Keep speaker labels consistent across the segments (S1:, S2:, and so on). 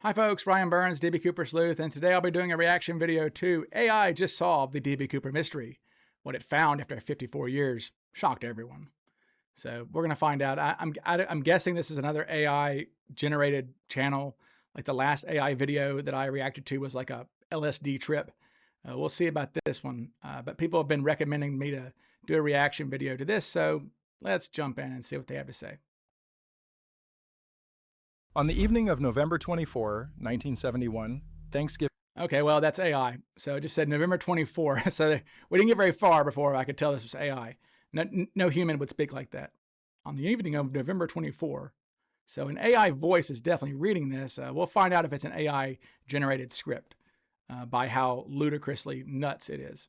S1: Hi folks, Ryan Burns, DB Cooper Sleuth, and today I'll be doing a reaction video to AI just solved the DB Cooper mystery. What it found after 54 years shocked everyone. So we're going to find out. I'm guessing this is another AI generated channel. Like the last AI video that I reacted to was like a LSD trip. We'll see about this one. But people have been recommending me to do a reaction video to this. So let's jump in and see what they have to say.
S2: On the evening of November 24, 1971, Thanksgiving.
S1: Okay, well, that's AI. So it just said November 24. So we didn't get very far before I could tell this was AI. No human would speak like that. On the evening of November 24. So an AI voice is definitely reading this. We'll find out if it's an AI generated script by how ludicrously nuts it is.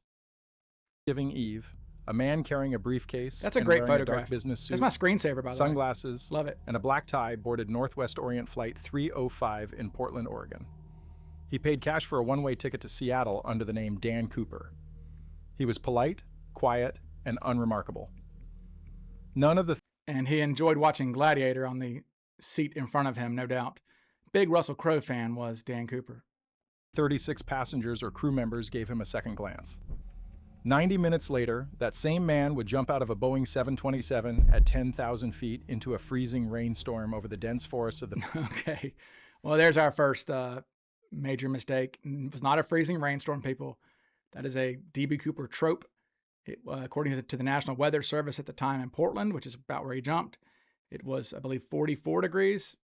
S2: Thanksgiving Eve, a man carrying a briefcase.
S1: That's a great photograph.
S2: A dark business suit,
S1: that's my screensaver, by the way.
S2: Sunglasses.
S1: Love it.
S2: And a black tie boarded Northwest Orient Flight 305 in Portland, Oregon. He paid cash for a one-way ticket to Seattle under the name Dan Cooper. He was polite, quiet, and unremarkable. None of the...
S1: And he enjoyed watching Gladiator on the seat in front of him, no doubt. Big Russell Crowe fan was Dan Cooper.
S2: 36 passengers or crew members gave him a second glance. 90 minutes later, that same man would jump out of a Boeing 727 at 10,000 feet into a freezing rainstorm over the dense forests of the...
S1: Okay. Well, there's our first major mistake. It was not a freezing rainstorm, people. That is a DB Cooper trope. According to the National Weather Service at the time in Portland, which is about where he jumped, it was, I believe, 44 degrees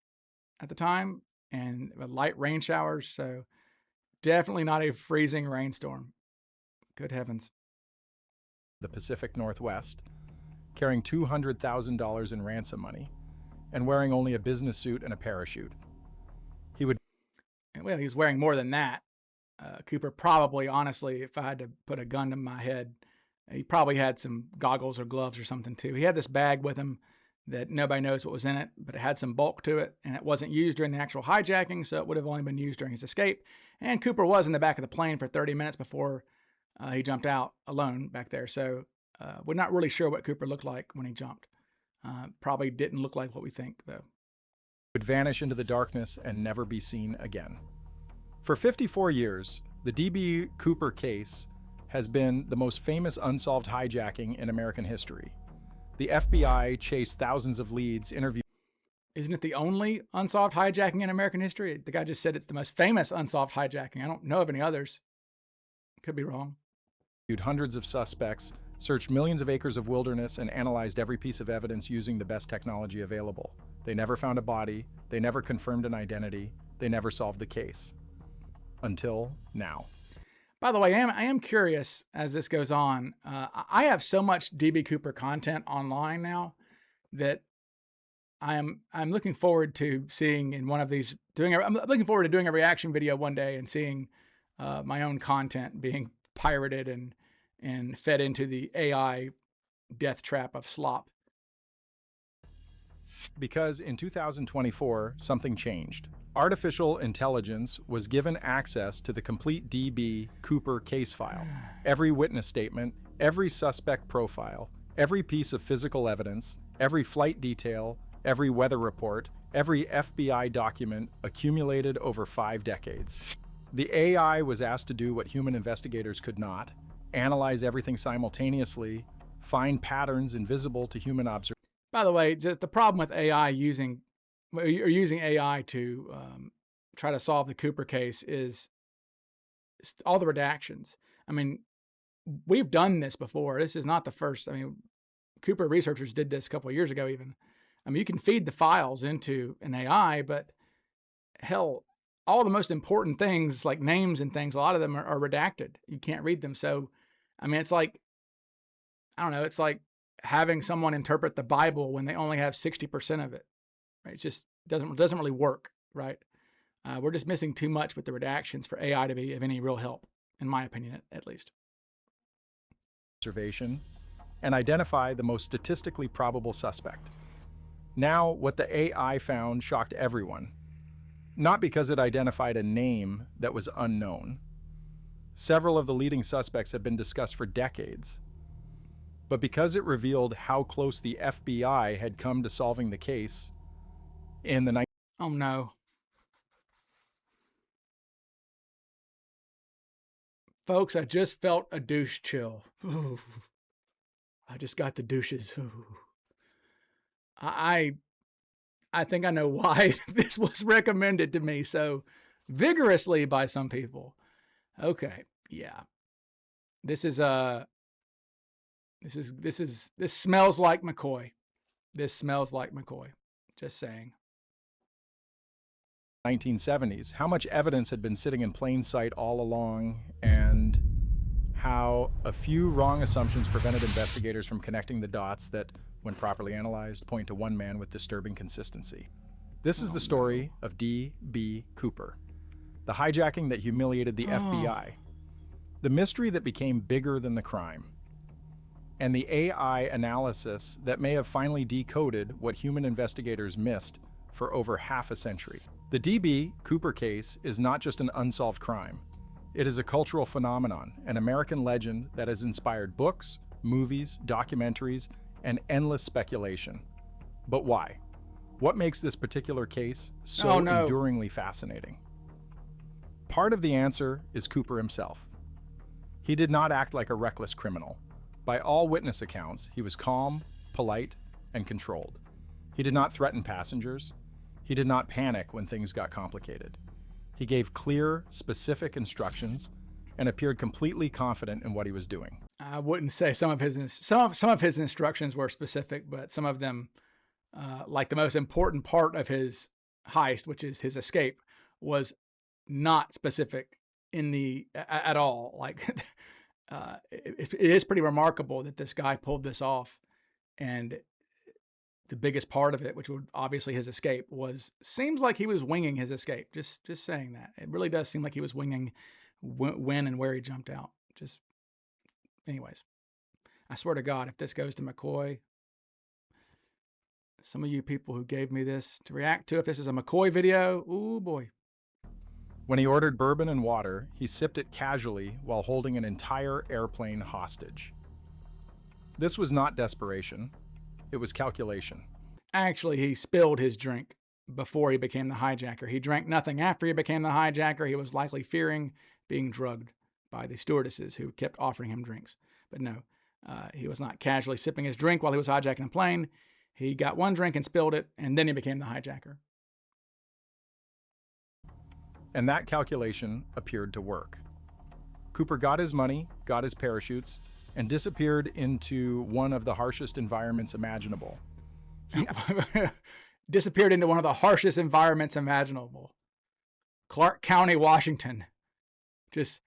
S1: at the time and light rain showers. So definitely not a freezing rainstorm. Good heavens.
S2: The Pacific Northwest, carrying $200,000 in ransom money and wearing only a business suit and a parachute.
S1: Well, he was wearing more than that. Cooper probably, honestly, if I had to put a gun to my head, he probably had some goggles or gloves or something too. He had this bag with him that nobody knows what was in it, but it had some bulk to it, and it wasn't used during the actual hijacking, so it would have only been used during his escape. And Cooper was in the back of the plane for 30 minutes before he jumped out alone back there. So we're not really sure what Cooper looked like when he jumped. Probably didn't look like what we think, though.
S2: Would vanish into the darkness and never be seen again. For 54 years, the DB Cooper case has been the most famous unsolved hijacking in American history. The FBI chased thousands of leads, interviewed...
S1: Isn't it the only unsolved hijacking in American history? The guy just said it's the most famous unsolved hijacking. I don't know of any others. Could be wrong.
S2: Hundreds of suspects, searched millions of acres of wilderness, and analyzed every piece of evidence using the best technology available. They never found a body. They never confirmed an identity. They never solved the case. Until now.
S1: By the way, I am curious as this goes on. I have so much DB Cooper content online now that I'm looking forward to seeing in one of these I'm looking forward to doing a reaction video one day and seeing my own content being pirated and fed into the AI death trap of slop.
S2: Because in 2024, something changed. Artificial intelligence was given access to the complete DB Cooper case file. Every witness statement, every suspect profile, every piece of physical evidence, every flight detail, every weather report, every FBI document accumulated over 5 decades. The AI was asked to do what human investigators could not: analyze everything simultaneously, find patterns invisible to human observation.
S1: By the way, the problem with AI using AI to try to solve the Cooper case is all the redactions. I mean, we've done this before. This is not the first. I mean, Cooper researchers did this a couple of years ago even. I mean, you can feed the files into an AI, but hell, all the most important things like names and things, a lot of them are redacted. You can't read them. So, I mean, it's like, I don't know, it's like having someone interpret the Bible when they only have 60% of it. Right? It just doesn't really work, right? We're just missing too much with the redactions for AI to be of any real help, in my opinion, at least.
S2: Observation and identify the most statistically probable suspect. Now, what the AI found shocked everyone. Not because it identified a name that was unknown. Several of the leading suspects have been discussed for decades. But because it revealed how close the FBI had come to solving the case in the
S1: Oh no. Folks, I just felt a douche chill. Ooh, I just got the douches. Ooh. I I think I know why this was recommended to me so vigorously by some people. Okay, yeah. This is this smells like McCoy. This smells like McCoy. Just saying.
S2: 1970s, how much evidence had been sitting in plain sight all along, and how a few wrong assumptions prevented investigators from connecting the dots that, when properly analyzed, point to one man with disturbing consistency. This is the story of D.B. Cooper, the hijacking that humiliated the FBI, the mystery that became bigger than the crime, and the AI analysis that may have finally decoded what human investigators missed for over half a century. The D.B. Cooper case is not just an unsolved crime. It is a cultural phenomenon, an American legend that has inspired books, movies, documentaries, and endless speculation. But why? What makes this particular case so enduringly fascinating? Part of the answer is Cooper himself. He did not act like a reckless criminal. By all witness accounts, he was calm, polite, and controlled. He did not threaten passengers. He did not panic when things got complicated. He gave clear, specific instructions and appeared completely confident in what he was doing.
S1: I wouldn't say some of his instructions were specific, but some of them, like the most important part of his heist, which is his escape, was not specific at all. Like it is pretty remarkable that this guy pulled this off, and the biggest part of it, which would obviously his escape, seems like he was winging his escape. Just saying that. It really does seem like he was winging when and where he jumped out. Anyways, I swear to God, if this goes to McCoy, some of you people who gave me this to react to, if this is a McCoy video, ooh boy.
S2: When he ordered bourbon and water, he sipped it casually while holding an entire airplane hostage. This was not desperation. It was calculation.
S1: Actually, he spilled his drink before he became the hijacker. He drank nothing after he became the hijacker. He was likely fearing being drugged by the stewardesses who kept offering him drinks. But no, he was not casually sipping his drink while he was hijacking a plane. He got one drink and spilled it, and then he became the hijacker.
S2: And that calculation appeared to work. Cooper got his money, got his parachutes, and disappeared into one of the harshest environments imaginable.
S1: Disappeared into one of the harshest environments imaginable. Clark County, Washington. Just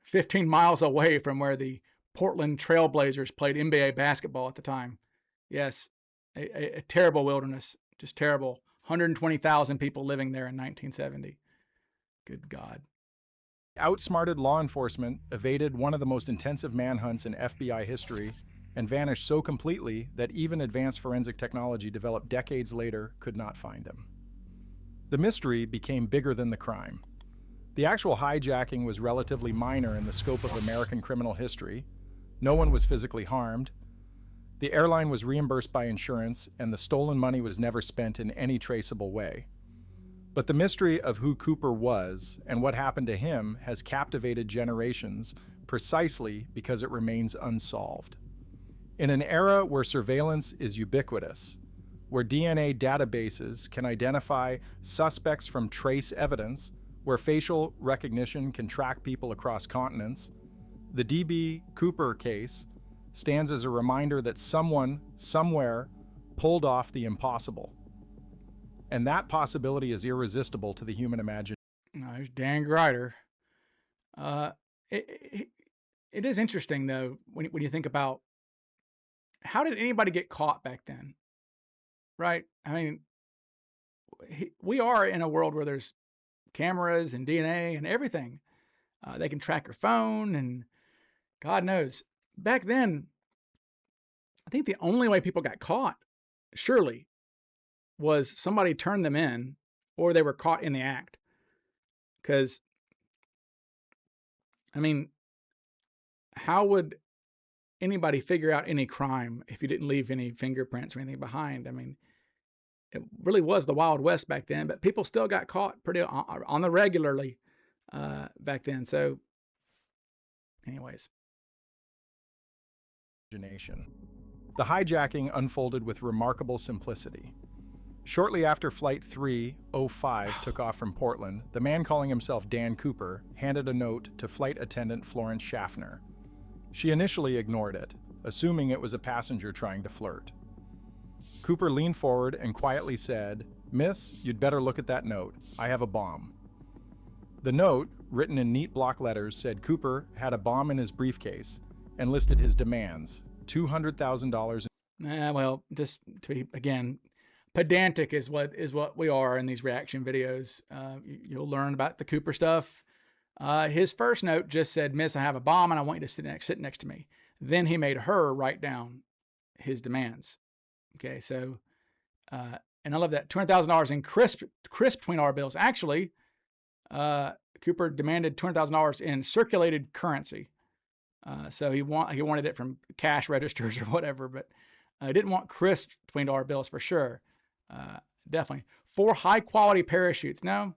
S1: 15 miles away from where the Portland Trailblazers played NBA basketball at the time. Yes, a terrible wilderness. Just terrible. 120,000 people living there in 1970. Good God.
S2: Outsmarted law enforcement, evaded one of the most intensive manhunts in FBI history, and vanished so completely that even advanced forensic technology developed decades later could not find him. The mystery became bigger than the crime. The actual hijacking was relatively minor in the scope of American criminal history. No one was physically harmed. The airline was reimbursed by insurance, and the stolen money was never spent in any traceable way. But the mystery of who Cooper was and what happened to him has captivated generations precisely because it remains unsolved. In an era where surveillance is ubiquitous, where DNA databases can identify suspects from trace evidence, where facial recognition can track people across continents, the D.B. Cooper case stands as a reminder that someone, somewhere, pulled off the impossible. And that possibility is irresistible to the human imagination.
S1: No, there's Dan Greider. It is interesting, though, when you think about how did anybody get caught back then, right? I mean, we are in a world where there's cameras and DNA and everything. They can track your phone and God knows. Back then, I think the only way people got caught, surely, was somebody turned them in or they were caught in the act. Because, I mean, how would anybody figure out any crime if you didn't leave any fingerprints or anything behind? I mean, it really was the Wild West back then, but people still got caught pretty on the regularly back then. So anyways.
S2: The hijacking unfolded with remarkable simplicity. Shortly after Flight 305 took off from Portland, the man calling himself Dan Cooper handed a note to flight attendant Florence Schaffner. She initially ignored it, assuming it was a passenger trying to flirt. Cooper leaned forward and quietly said, "Miss, you'd better look at that note. I have a bomb." The note, written in neat block letters, said Cooper had a bomb in his briefcase and listed his demands, $200,000.
S1: Well, just to be, again, pedantic is what we are in these reaction videos. You'll learn about the Cooper stuff. His first note just said, "Miss, I have a bomb and I want you to sit next to me." Then he made her write down his demands. Okay, so, and I love that, $200,000 in crisp $20 bills. Actually, Cooper demanded $200,000 in circulated currency. So he wanted it from cash registers or whatever, but I didn't want crisp $20 bills for sure. Definitely. 4 high quality parachutes. No,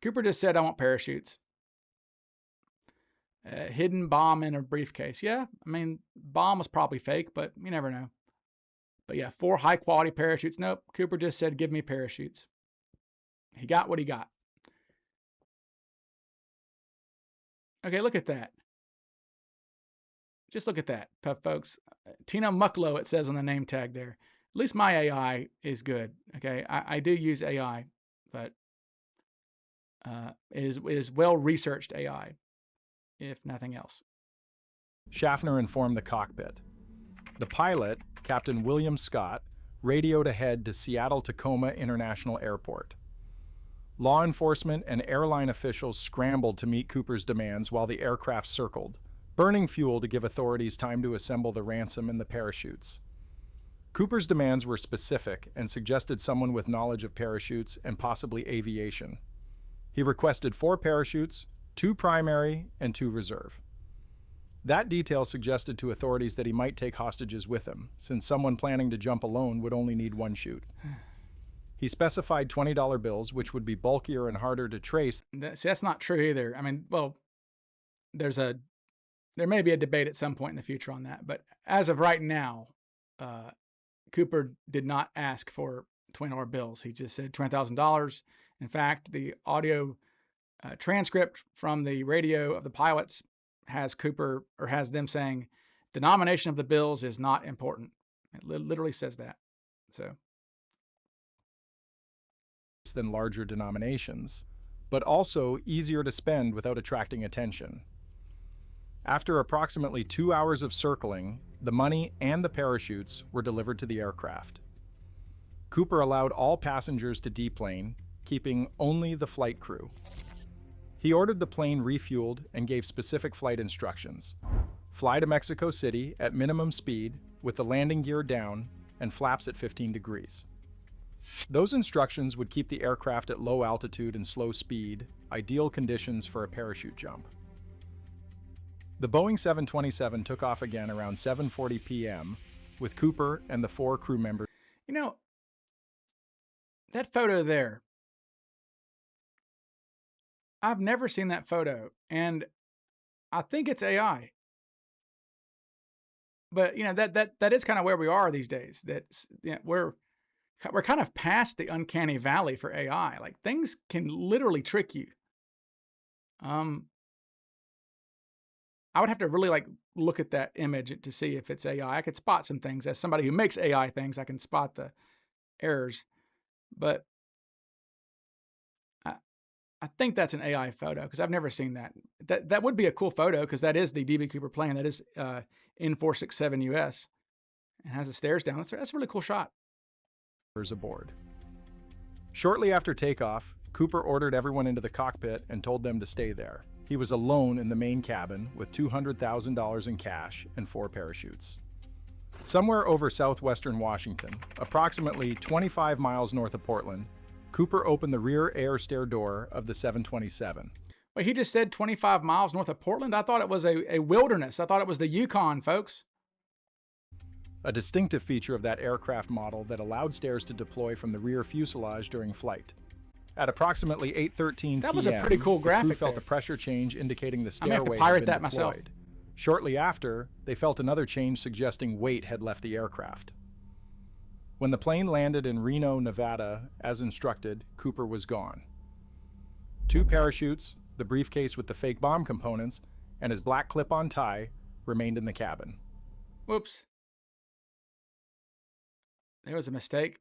S1: Cooper just said, "I want parachutes." Hidden bomb in a briefcase. Yeah, I mean, bomb was probably fake, but you never know. But yeah, 4 high quality parachutes. Nope, Cooper just said, "Give me parachutes." He got what he got. Okay, look at that. Just look at that, folks. Tina Mucklow, it says on the name tag there. At least my AI is good. Okay, I do use AI, but it is well-researched AI, if nothing else.
S2: Schaffner informed the cockpit. The pilot, Captain William Scott, radioed ahead to Seattle-Tacoma International Airport. Law enforcement and airline officials scrambled to meet Cooper's demands while the aircraft circled, burning fuel to give authorities time to assemble the ransom and the parachutes. Cooper's demands were specific and suggested someone with knowledge of parachutes and possibly aviation. He requested 4 parachutes, 2 primary and 2 reserve. That detail suggested to authorities that he might take hostages with him, since someone planning to jump alone would only need 1 chute. He specified $20 bills, which would be bulkier and harder to trace.
S1: See, that's not true either. I mean, well, there may be a debate at some point in the future on that, but as of right now, Cooper did not ask for $20 bills. He just said $20,000. In fact, the audio transcript from the radio of the pilots has Cooper, or has them saying, "The denomination of the bills is not important." It literally says that. So,
S2: than larger denominations, but also easier to spend without attracting attention. After approximately 2 hours of circling, the money and the parachutes were delivered to the aircraft. Cooper allowed all passengers to deplane, keeping only the flight crew. He ordered the plane refueled and gave specific flight instructions. Fly to Mexico City at minimum speed with the landing gear down and flaps at 15 degrees. Those instructions would keep the aircraft at low altitude and slow speed, ideal conditions for a parachute jump. The Boeing 727 took off again around 7:40 p.m. with Cooper and the 4 crew members.
S1: you know, that photo there, I've never seen that photo, and I think it's AI. But that is kind of where we are these days. We're kind of past the uncanny valley for AI. Like, things can literally trick you. I would have to really look at that image to see if it's AI. I could spot some things. As somebody who makes AI things, I can spot the errors. But I think that's an AI photo because I've never seen that. That would be a cool photo because that is the DB Cooper plane. That is N467 US. It has the stairs down. That's a really cool shot.
S2: Aboard. Shortly after takeoff, Cooper ordered everyone into the cockpit and told them to stay there. He was alone in the main cabin with $200,000 in cash and 4 parachutes. Somewhere over southwestern Washington, approximately 25 miles north of Portland, Cooper opened the rear air stair door of the 727.
S1: Wait, he just said 25 miles north of Portland? I thought it was a wilderness. I thought it was the Yukon, folks.
S2: A distinctive feature of that aircraft model that allowed stairs to deploy from the rear fuselage during flight. At approximately 8:13
S1: That
S2: p.m.,
S1: was a pretty cool
S2: the crew
S1: graphic
S2: felt
S1: there.
S2: a pressure change indicating the
S1: I may have to
S2: stairway had
S1: pirate
S2: been
S1: that myself.
S2: deployed. Shortly after, they felt another change suggesting weight had left the aircraft. When the plane landed in Reno, Nevada, as instructed, Cooper was gone. 2 parachutes, the briefcase with the fake bomb components, and his black clip-on tie remained in the cabin.
S1: Whoops. There was a mistake.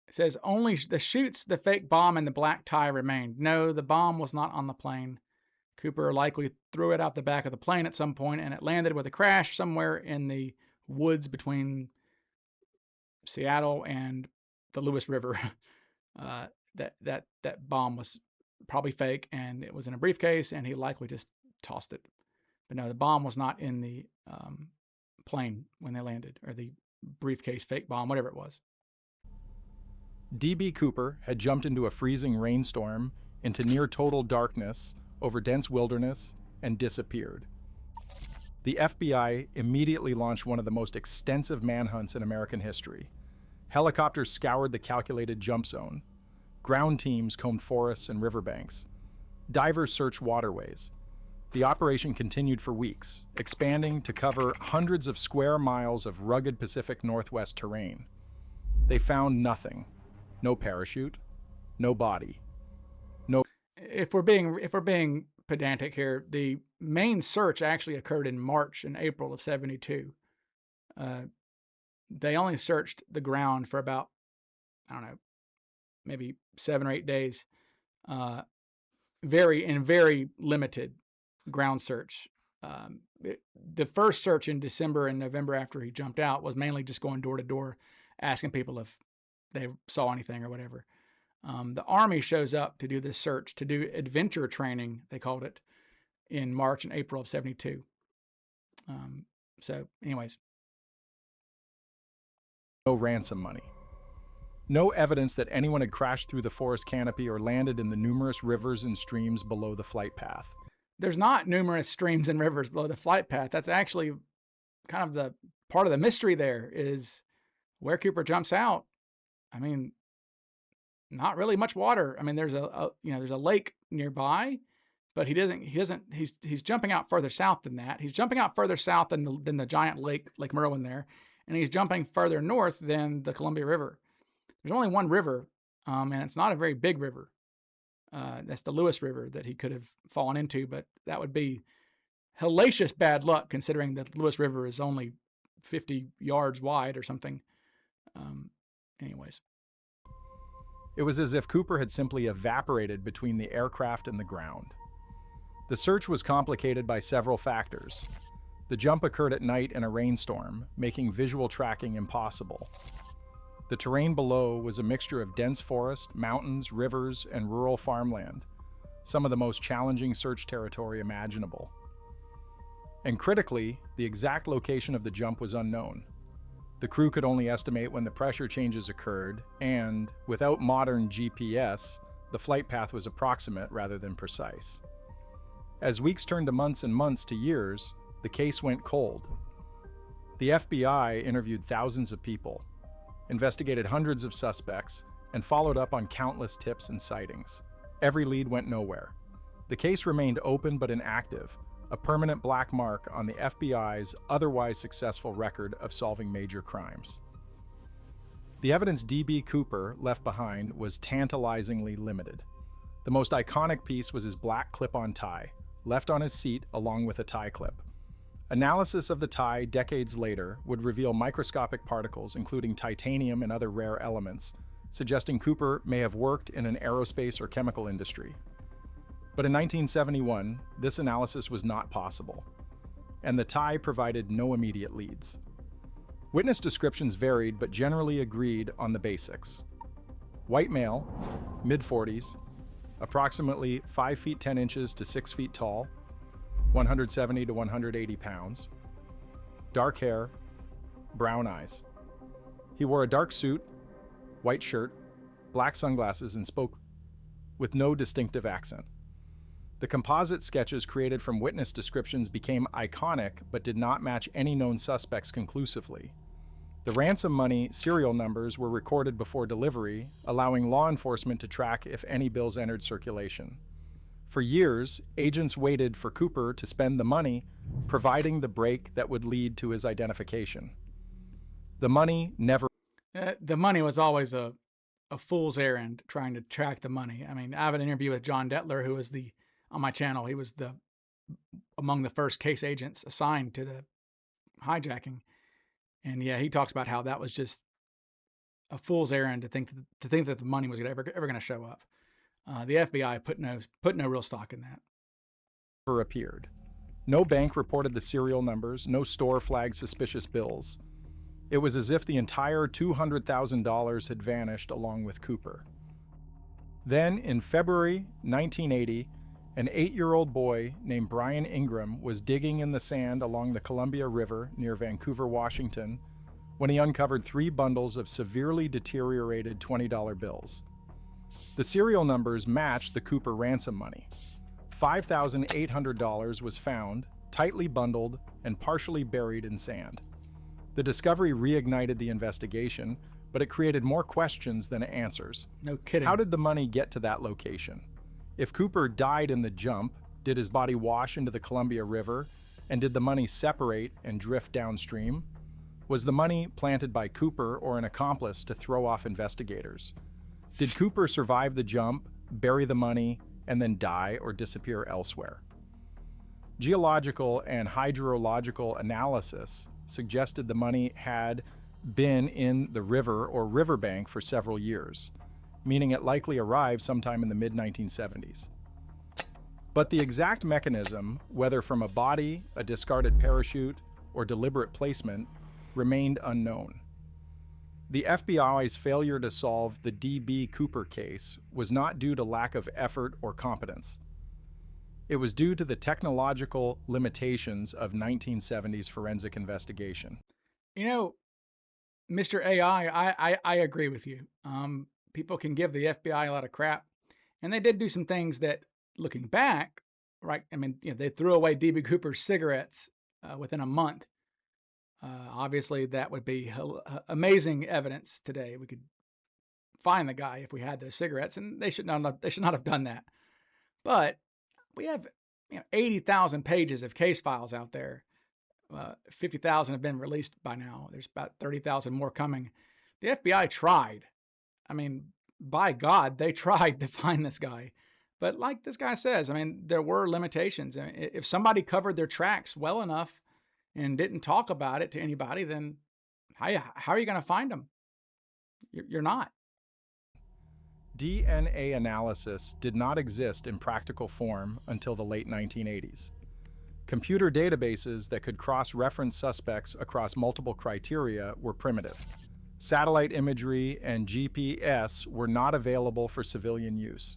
S1: It says only the chutes, the fake bomb, and the black tie remained. No, the bomb was not on the plane. Cooper likely threw it out the back of the plane at some point, and it landed with a crash somewhere in the woods between Seattle and the Lewis River. That bomb was probably fake, and it was in a briefcase, and he likely just tossed it. But no, the bomb was not in the plane when they landed, or the briefcase fake bomb, whatever it was.
S2: D.B. Cooper had jumped into a freezing rainstorm, into near total darkness, over dense wilderness, and disappeared. The FBI immediately launched one of the most extensive manhunts in American history. Helicopters scoured the calculated jump zone. Ground teams combed forests and riverbanks. Divers searched waterways. The operation continued for weeks, expanding to cover hundreds of square miles of rugged Pacific Northwest terrain. They found nothing. No parachute, no body, no...
S1: If we're being pedantic here, the main search actually occurred in March and April of '72. They only searched the ground for about, I don't know, maybe 7 or 8 days. Very limited ground search. The first search in December and November after he jumped out was mainly just going door to door, asking people if they saw anything or whatever. The Army shows up to do this search, to do adventure training, they called it, in March and April of '72. So anyways.
S2: No ransom money. No evidence that anyone had crashed through the forest canopy or landed in the numerous rivers and streams below the flight path.
S1: There's not numerous streams and rivers below the flight path. That's actually kind of the part of the mystery there, is where Cooper jumps out. I mean, not really much water. I mean, there's there's a lake nearby, but he's jumping out further south than that. He's jumping out further south than the giant Lake Merwin there, and he's jumping further north than the Columbia River. There's only one river, and it's not a very big river. That's the Lewis River that he could have fallen into, but that would be hellacious bad luck considering that the Lewis River is only 50 yards wide or something. Anyways.
S2: It was as if Cooper had simply evaporated between the aircraft and the ground. The search was complicated by several factors. The jump occurred at night in a rainstorm, making visual tracking impossible. The terrain below was a mixture of dense forest, mountains, rivers, and rural farmland, some of the most challenging search territory imaginable. And critically, the exact location of the jump was unknown. The crew could only estimate when the pressure changes occurred, and, without modern GPS, the flight path was approximate rather than precise. As weeks turned to months and months to years, the case went cold. The FBI interviewed thousands of people, investigated hundreds of suspects, and followed up on countless tips and sightings. Every lead went nowhere. The case remained open but inactive, a permanent black mark on the FBI's otherwise successful record of solving major crimes. The evidence D.B. Cooper left behind was tantalizingly limited. The most iconic piece was his black clip-on tie, left on his seat along with a tie clip. Analysis of the tie decades later would reveal microscopic particles, including titanium and other rare elements, suggesting Cooper may have worked in an aerospace or chemical industry. But in 1971, this analysis was not possible, and the tie provided no immediate leads. Witness descriptions varied but generally agreed on the basics. White male, mid-40s, approximately 5 feet 10 inches to 6 feet tall, 170 to 180 pounds, dark hair, brown eyes. He wore a dark suit, white shirt, black sunglasses, and spoke with no distinctive accent. The composite sketches created from witness descriptions became iconic but did not match any known suspects conclusively. The ransom money serial numbers were recorded before delivery, allowing law enforcement to track if any bills entered circulation. For years, agents waited for Cooper to spend the money, providing the break that would lead to his identification. The money never.
S1: The money was always a fool's errand trying to track the money. I mean, I have an interview with John Detler, who was on my channel, he was among the first case agents assigned to the hijacking. And yeah, he talks about how that was just a fool's errand to think that the money was ever going to show up. The FBI put no real stock in that.
S2: Appeared. No bank reported the serial numbers, no store flagged suspicious bills. It was as if the entire $200,000 had vanished along with Cooper. Then, in February 1980, an 8-year-old boy named Brian Ingram was digging in the sand along the Columbia River near Vancouver, Washington, when he uncovered 3 bundles of severely deteriorated $20 bills. The serial numbers matched the Cooper ransom money. $5,800 was found, tightly bundled, and partially buried in sand. The discovery reignited the investigation, but it created more questions than answers.
S1: No kidding.
S2: How did the money get to that location? If Cooper died in the jump, did his body wash into the Columbia River, and did the money separate and drift downstream? Was the money planted by Cooper or an accomplice to throw off investigators? Did Cooper survive the jump, bury the money, and then die or disappear elsewhere? Geological and hydrological analysis suggested the money had been in the river or riverbank for several years, meaning it likely arrived sometime in the mid-1970s. But the exact mechanism, whether from a body, a discarded parachute, or deliberate placement, remained unknown. The FBI's failure to solve the D.B. Cooper case was not due to lack of effort or competence. It was due to the technological limitations of 1970s forensic investigation.
S1: You know, Mr. AI, I agree with you. People can give the FBI a lot of crap, and they did do some things that, looking back, right? I mean, they threw away D.B. Cooper's cigarettes within a month. Obviously, that would be amazing evidence today. We could find the guy if we had those cigarettes, and they should not have done that. But we have 80,000 pages of case files out there. 50,000 have been released by now. There's about 30,000 more coming. The FBI tried. I mean, by God, they tried to find this guy. But like this guy says, I mean, there were limitations. I mean, if somebody covered their tracks well enough and didn't talk about it to anybody, then how are you going to find them? You're not.
S2: DNA analysis did not exist in practical form until the late 1980s. Computer databases that could cross-reference suspects across multiple criteria were primitive. Satellite imagery and GPS were not available for civilian use.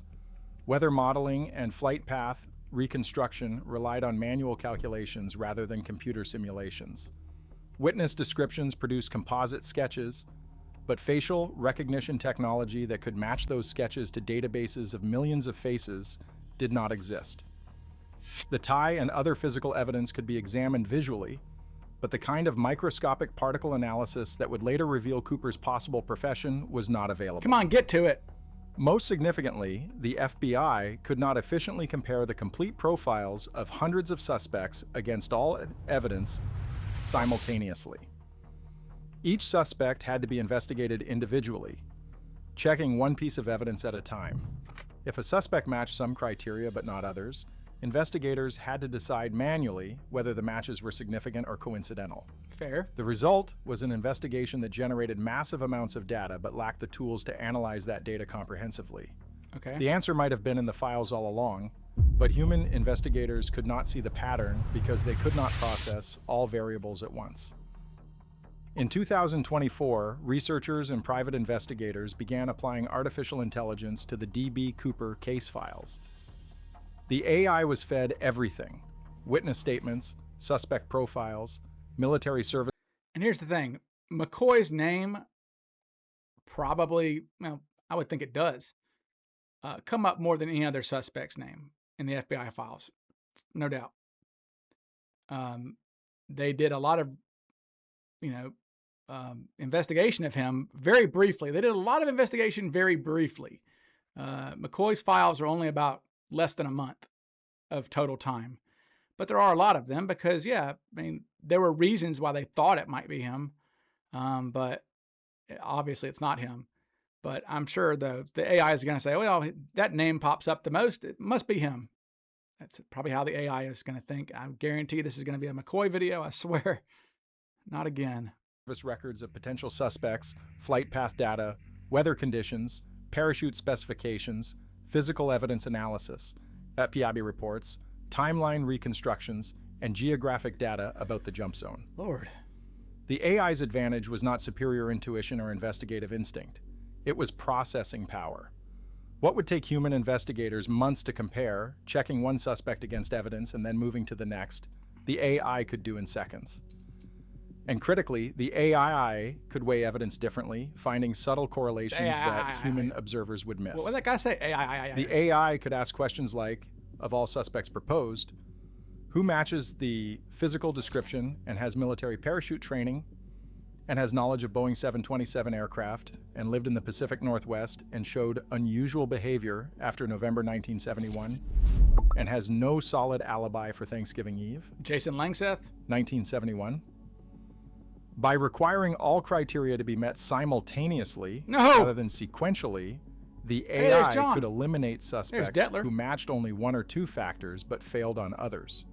S2: Weather modeling and flight path reconstruction relied on manual calculations rather than computer simulations. Witness descriptions produced composite sketches, but facial recognition technology that could match those sketches to databases of millions of faces did not exist. The tie and other physical evidence could be examined visually, but the kind of microscopic particle analysis that would later reveal Cooper's possible profession was not available.
S1: Come on, get to it.
S2: Most significantly, the FBI could not efficiently compare the complete profiles of hundreds of suspects against all evidence simultaneously. Each suspect had to be investigated individually, checking one piece of evidence at a time. If a suspect matched some criteria but not others, investigators had to decide manually whether the matches were significant or coincidental.
S1: Fair.
S2: The result was an investigation that generated massive amounts of data but lacked the tools to analyze that data comprehensively.
S1: Okay.
S2: The answer might have been in the files all along, but human investigators could not see the pattern because they could not process all variables at once. In 2024, researchers and private investigators began applying artificial intelligence to the D.B. Cooper case files. The AI was fed everything: witness statements, suspect profiles, military service.
S1: And here's the thing. McCoy's name probably, well, I would think it does, come up more than any other suspect's name in the FBI files. No doubt. They did a lot of, investigation of him very briefly. They did a lot of investigation very briefly. McCoy's files are only about less than a month of total time. But there are a lot of them because, yeah, I mean, there were reasons why they thought it might be him. But obviously it's not him. But I'm sure the AI is going to say, well, that name pops up the most. It must be him. That's probably how the AI is going to think. I guarantee this is going to be a McCoy video. I swear. Not again.
S2: Service records of potential suspects, flight path data, weather conditions, parachute specifications, physical evidence analysis, PIB reports, timeline reconstructions, and geographic data about the jump zone.
S1: Lord.
S2: The AI's advantage was not superior intuition or investigative instinct. It was processing power. What would take human investigators months to compare, checking one suspect against evidence and then moving to the next, the AI could do in seconds. And critically, the AI could weigh evidence differently, finding subtle correlations that human observers would miss.
S1: What did that guy say?
S2: The AI could ask questions like, of all suspects proposed, who matches the physical description and has military parachute training and has knowledge of Boeing 727 aircraft and lived in the Pacific Northwest and showed unusual behavior after November 1971 and has no solid alibi for Thanksgiving Eve,
S1: Jason Langseth,
S2: 1971. By requiring all criteria to be met simultaneously
S1: No.
S2: rather than sequentially, the
S1: there's
S2: AI
S1: John.
S2: could eliminate suspects
S1: Detler.
S2: who matched only one or two factors but failed on others.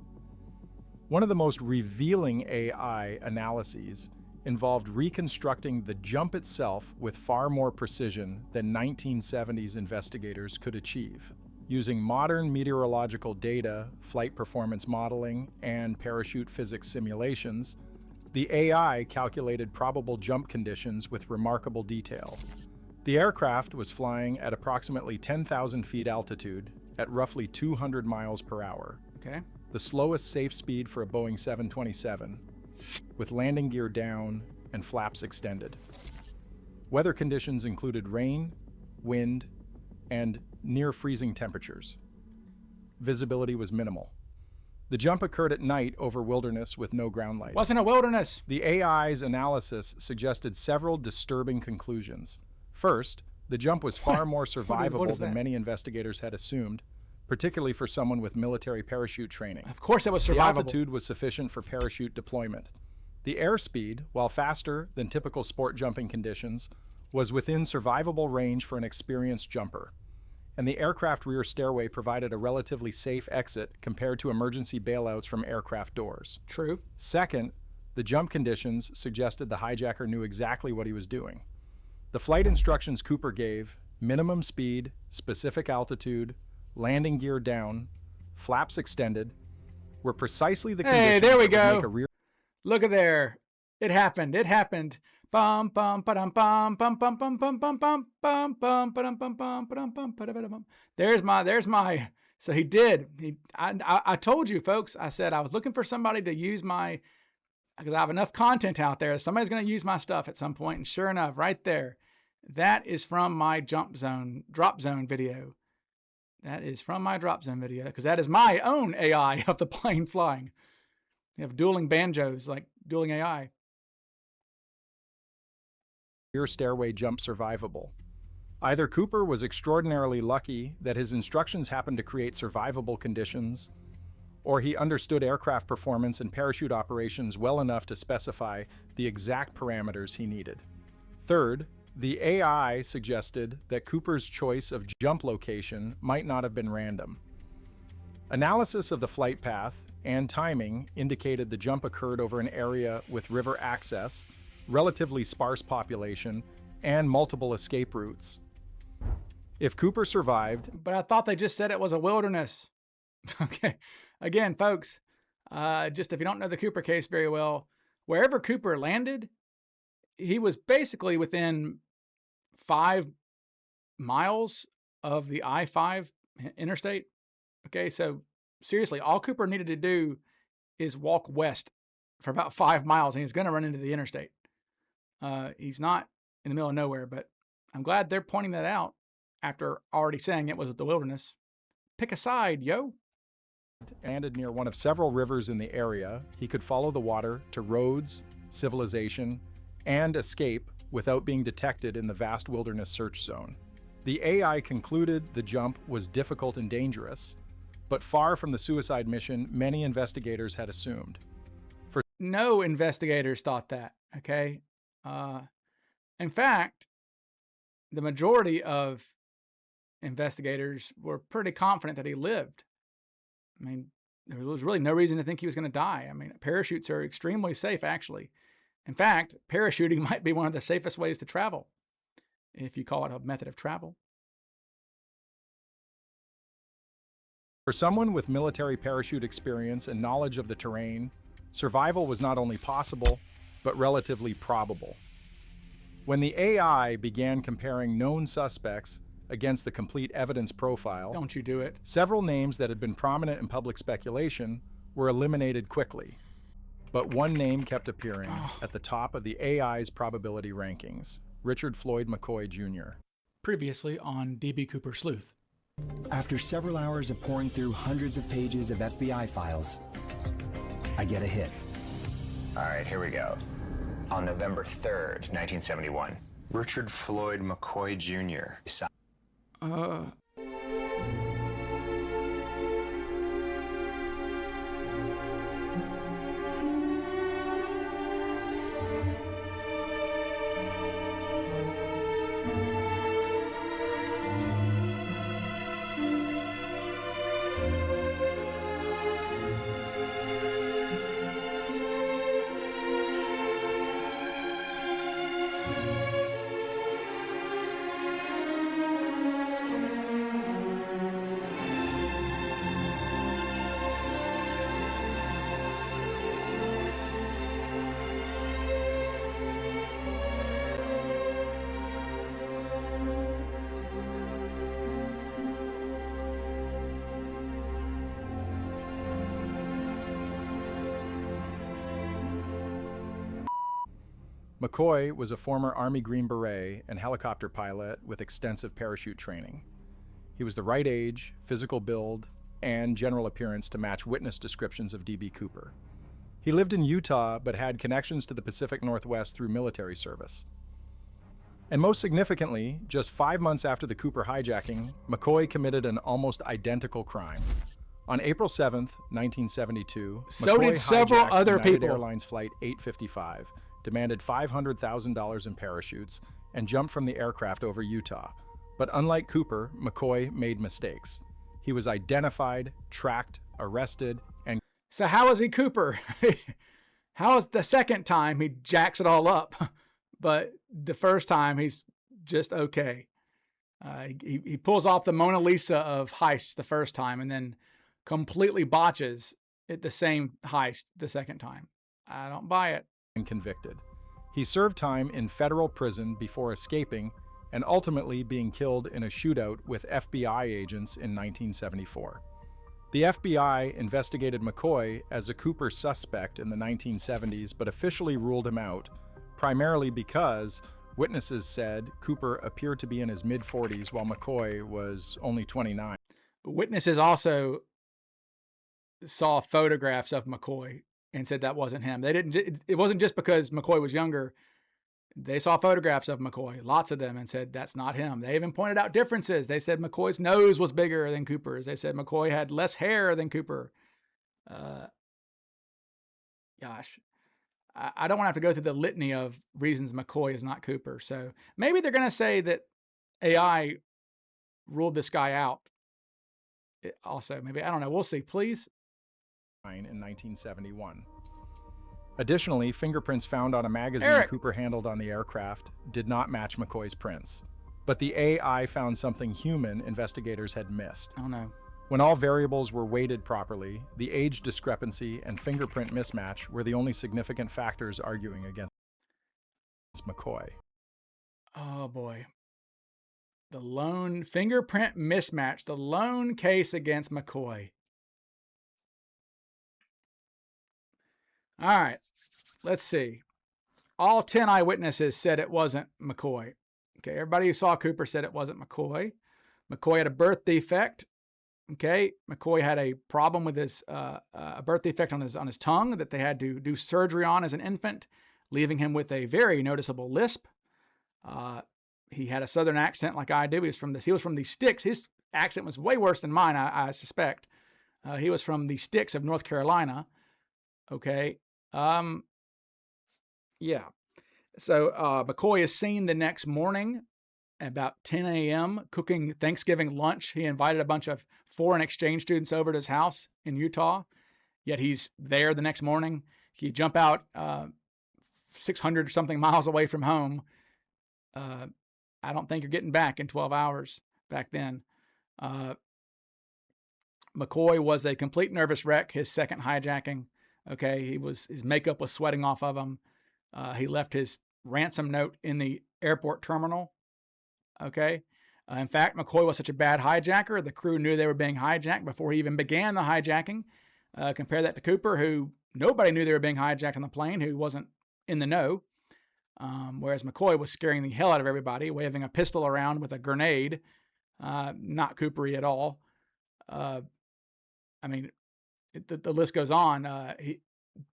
S2: One of the most revealing AI analyses involved reconstructing the jump itself with far more precision than 1970s investigators could achieve. Using modern meteorological data, flight performance modeling, and parachute physics simulations, the AI calculated probable jump conditions with remarkable detail. The aircraft was flying at approximately 10,000 feet altitude at roughly 200 miles per hour.
S1: Okay.
S2: The slowest safe speed for a Boeing 727, with landing gear down and flaps extended. Weather conditions included rain, wind, and near freezing temperatures. Visibility was minimal. The jump occurred at night over wilderness with no ground lights.
S1: Wasn't a wilderness.
S2: The AI's analysis suggested several disturbing conclusions. First, the jump was far more survivable than many investigators had assumed, particularly for someone with military parachute training.
S1: Of course it was survivable.
S2: The altitude was sufficient for parachute deployment. The airspeed, while faster than typical sport jumping conditions, was within survivable range for an experienced jumper. And the aircraft rear stairway provided a relatively safe exit compared to emergency bailouts from aircraft doors.
S1: True.
S2: Second, the jump conditions suggested the hijacker knew exactly what he was doing. The flight instructions Cooper gave, minimum speed, specific altitude, landing gear down, flaps extended, were precisely the conditions
S1: there we
S2: that would
S1: go.
S2: make a rear.
S1: Look at there. It happened. It happened. Bum bum ba-dum bum bum bum bum bum bum bum bum bum ba-dum bum bum ba-dum bum ba-da-ba-dum. There's my. So he did. I told you folks. I said I was looking for somebody to use my, because I have enough content out there. Somebody's going to use my stuff at some point, and sure enough, right there, that is from my drop zone video. That is from my drop zone video because that is my own AI of the plane flying. You have dueling banjos, like dueling AI.
S2: Rear stairway jump survivable. Either Cooper was extraordinarily lucky that his instructions happened to create survivable conditions, or he understood aircraft performance and parachute operations well enough to specify the exact parameters he needed. Third, the AI suggested that Cooper's choice of jump location might not have been random. Analysis of the flight path and timing indicated the jump occurred over an area with river access, relatively sparse population, and multiple escape routes. If Cooper survived...
S1: But I thought they just said it was a wilderness. Okay. Again, folks, just if you don't know the Cooper case very well, wherever Cooper landed, he was basically within 5 miles of the I-5 interstate. Okay, so seriously, all Cooper needed to do is walk west for about 5 miles, and he's going to run into the interstate. He's not in the middle of nowhere, but I'm glad they're pointing that out after already saying it was the wilderness. Pick a side, yo.
S2: Landed near one of several rivers in the area, he could follow the water to roads, civilization, and escape without being detected in the vast wilderness search zone. The AI concluded the jump was difficult and dangerous, but far from the suicide mission many investigators had assumed.
S1: No investigators thought that, okay? In fact, the majority of investigators were pretty confident that he lived. I mean, there was really no reason to think he was going to die. I mean, parachutes are extremely safe, actually. In fact, parachuting might be one of the safest ways to travel, if you call it a method of travel.
S2: For someone with military parachute experience and knowledge of the terrain, survival was not only possible, but relatively probable. When the AI began comparing known suspects against the complete evidence profile,
S1: Don't you do it.
S2: several names that had been prominent in public speculation were eliminated quickly. But one name kept appearing at the top of the AI's probability rankings: Richard Floyd McCoy Jr.
S1: Previously on DB Cooper Sleuth.
S3: After several hours of pouring through hundreds of pages of FBI files, I get a hit.
S4: All right, here we go. On November 3rd, 1971, Richard Floyd McCoy Jr.
S2: McCoy was a former Army Green Beret and helicopter pilot with extensive parachute training. He was the right age, physical build, and general appearance to match witness descriptions of DB Cooper. He lived in Utah but had connections to the Pacific Northwest through military service. And most significantly, just 5 months after the Cooper hijacking, McCoy committed an almost identical crime. On April 7th, 1972,
S1: So
S2: McCoy
S1: did several
S2: hijacked
S1: other
S2: United
S1: people.
S2: Airlines Flight 855, demanded $500,000 in parachutes, and jumped from the aircraft over Utah. But unlike Cooper, McCoy made mistakes. He was identified, tracked, arrested, and
S1: So how is he Cooper? How is the second time he jacks it all up, but the first time he's just okay? He pulls off the Mona Lisa of heists the first time and then completely botches it the same heist the second time. I don't buy it.
S2: convicted. He served time in federal prison before escaping and ultimately being killed in a shootout with FBI agents in 1974. The FBI investigated McCoy as a Cooper suspect in the 1970s, but officially ruled him out, primarily because witnesses said Cooper appeared to be in his mid-40s while McCoy was only 29.
S1: Witnesses also saw photographs of McCoy and said that wasn't him. They didn't. It wasn't just because McCoy was younger. They saw photographs of McCoy, lots of them, and said that's not him. They even pointed out differences. They said McCoy's nose was bigger than Cooper's. They said McCoy had less hair than Cooper. Gosh, I don't want to have to go through the litany of reasons McCoy is not Cooper. So maybe they're going to say that AI ruled this guy out. Also, maybe, I don't know. We'll see. Please.
S2: In 1971. Additionally, fingerprints found on a magazine
S1: Eric.
S2: Cooper handled on the aircraft did not match McCoy's prints. But the AI found something human investigators had missed.
S1: Oh no.
S2: When all variables were weighted properly, the age discrepancy and fingerprint mismatch were the only significant factors arguing against McCoy.
S1: Oh boy. The lone fingerprint mismatch, the lone case against McCoy. All right, let's see. All 10 eyewitnesses said it wasn't McCoy. Okay, everybody who saw Cooper said it wasn't McCoy. McCoy had a birth defect. Okay, McCoy had a problem with his a birth defect on his tongue that they had to do surgery on as an infant. leaving him with a very noticeable lisp. He had a Southern accent like I do. He was from the sticks. His accent was way worse than mine, I suspect. He was from the sticks of North Carolina. Okay. Yeah. So McCoy is seen the next morning about 10 a.m. cooking Thanksgiving lunch. He invited a bunch of foreign exchange students over to his house in Utah, yet he's there the next morning. He jump out 600 or something miles away from home. I don't think you're getting back in 12 hours back then. McCoy was a complete nervous wreck, his second hijacking. Okay, his makeup was sweating off of him. He left his ransom note in the airport terminal. Okay. In fact, McCoy was such a bad hijacker, the crew knew they were being hijacked before he even began the hijacking. Compare that to Cooper, who nobody knew they were being hijacked on the plane, who wasn't in the know. Whereas McCoy was scaring the hell out of everybody, waving a pistol around with a grenade. Not Coopery at all. I mean, the list goes on.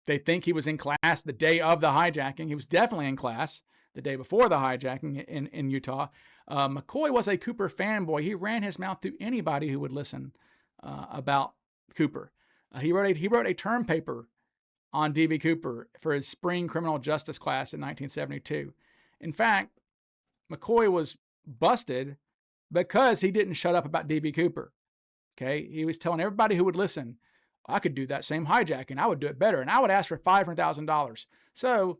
S1: They think he was in class the day of the hijacking. He was definitely in class the day before the hijacking in Utah. McCoy was a Cooper fanboy. He ran his mouth to anybody who would listen about Cooper. He wrote a term paper on D.B. Cooper for his spring criminal justice class in 1972. In fact, McCoy was busted because he didn't shut up about D.B. Cooper. Okay, he was telling everybody who would listen, I could do that same hijacking. I would do it better, and I would ask for $500,000. So,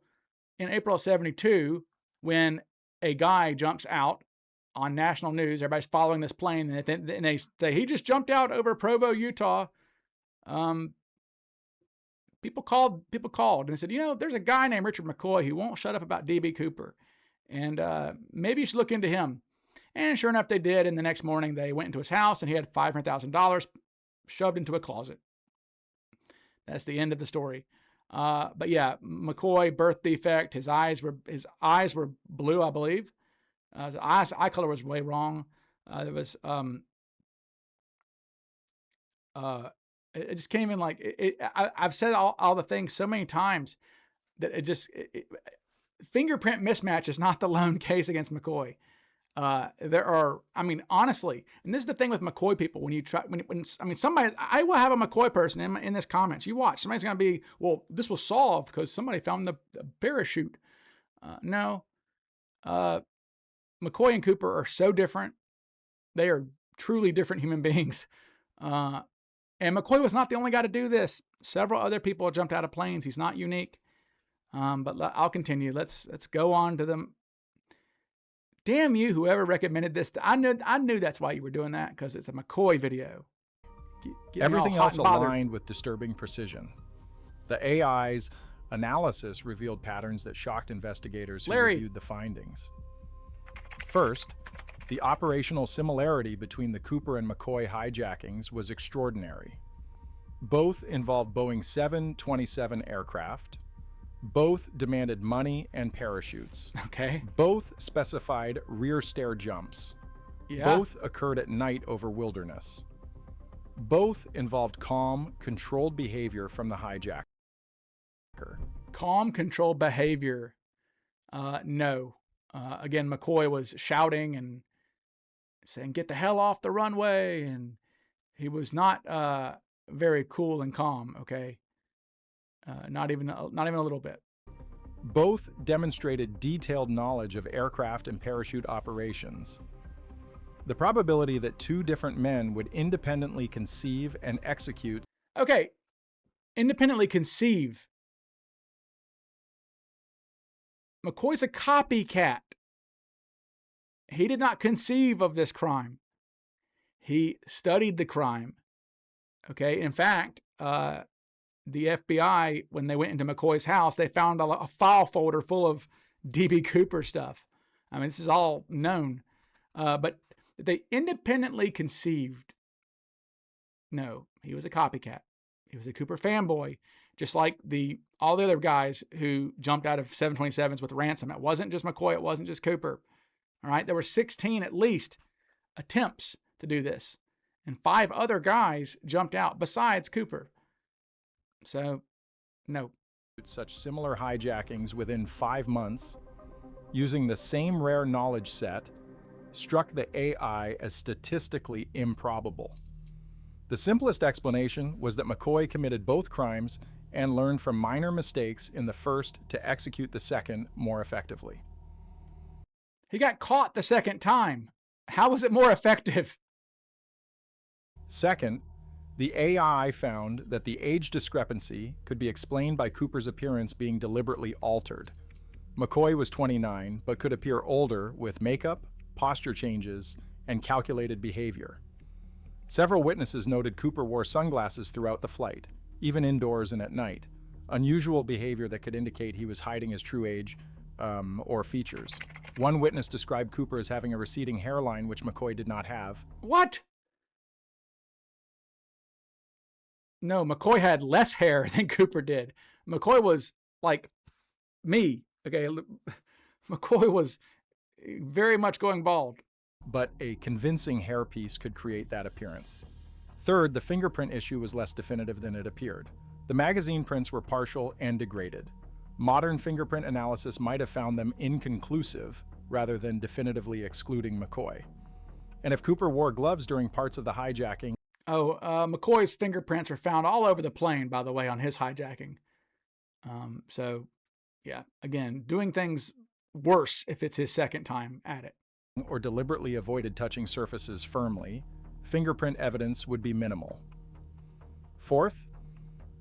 S1: in April of '72, when a guy jumps out on national news, everybody's following this plane, and they say he just jumped out over Provo, Utah. People called and said, there's a guy named Richard McCoy who won't shut up about D.B. Cooper, and maybe you should look into him. And sure enough, they did. And the next morning, they went into his house, and he had $500,000 shoved into a closet. That's the end of the story. But yeah, McCoy, birth defect. His eyes were blue, I believe. His eye color was way wrong. There was it just came in like I've said all the things so many times that fingerprint mismatch is not the lone case against McCoy. There are, honestly, and this is the thing with McCoy people. When you try, somebody, I will have a McCoy person in this comments. You watch, somebody's going to be, well, this was solved because somebody found the parachute. No, McCoy and Cooper are so different. They are truly different human beings. And McCoy was not the only guy to do this. Several other people jumped out of planes. He's not unique. But I'll continue. Let's go on to them. Damn you, whoever recommended this. I knew that's why you were doing that, because it's a McCoy video.
S2: Everything else aligned with disturbing precision. The AI's analysis revealed patterns that shocked investigators who reviewed the findings. First, the operational similarity between the Cooper and McCoy hijackings was extraordinary. Both involved Boeing 727 aircraft. Both demanded money and parachutes.
S1: Okay.
S2: Both specified rear stair jumps.
S1: Yeah.
S2: Both occurred at night over wilderness. Both involved calm, controlled behavior from the hijacker.
S1: Calm, controlled behavior. No. Again, McCoy was shouting and saying, "Get the hell off the runway," and he was not very cool and calm. Okay. Not even a little bit.
S2: Both demonstrated detailed knowledge of aircraft and parachute operations. The probability that two different men would independently conceive and execute.
S1: Okay, independently conceive. McCoy's a copycat. He did not conceive of this crime. He studied the crime. Okay, in fact, the FBI, when they went into McCoy's house, they found a file folder full of D.B. Cooper stuff. I mean, this is all known. But they independently conceived. No, he was a copycat. He was a Cooper fanboy, just like all the other guys who jumped out of 727s with Ransom. It wasn't just McCoy. It wasn't just Cooper. All right, there were 16 at least attempts to do this. And 5 other guys jumped out besides Cooper. So, no.
S2: such similar hijackings within 5 months, using the same rare knowledge set, struck the AI as statistically improbable. The simplest explanation was that McCoy committed both crimes and learned from minor mistakes in the first to execute the second more effectively.
S1: He got caught the second time. How was it more effective?
S2: Second, the AI found that the age discrepancy could be explained by Cooper's appearance being deliberately altered. McCoy was 29, but could appear older with makeup, posture changes, and calculated behavior. Several witnesses noted Cooper wore sunglasses throughout the flight, even indoors and at night, unusual behavior that could indicate he was hiding his true age or features. One witness described Cooper as having a receding hairline, which McCoy did not have.
S1: What? No, McCoy had less hair than Cooper did. McCoy was like me. Okay, McCoy was very much going bald.
S2: But a convincing hairpiece could create that appearance. Third, the fingerprint issue was less definitive than it appeared. The magazine prints were partial and degraded. Modern fingerprint analysis might have found them inconclusive rather than definitively excluding McCoy. And if Cooper wore gloves during parts of the hijacking...
S1: McCoy's fingerprints were found all over the plane, by the way, on his hijacking. So, yeah, again, doing things worse if it's his second time at it.
S2: ...or deliberately avoided touching surfaces firmly, fingerprint evidence would be minimal. Fourth,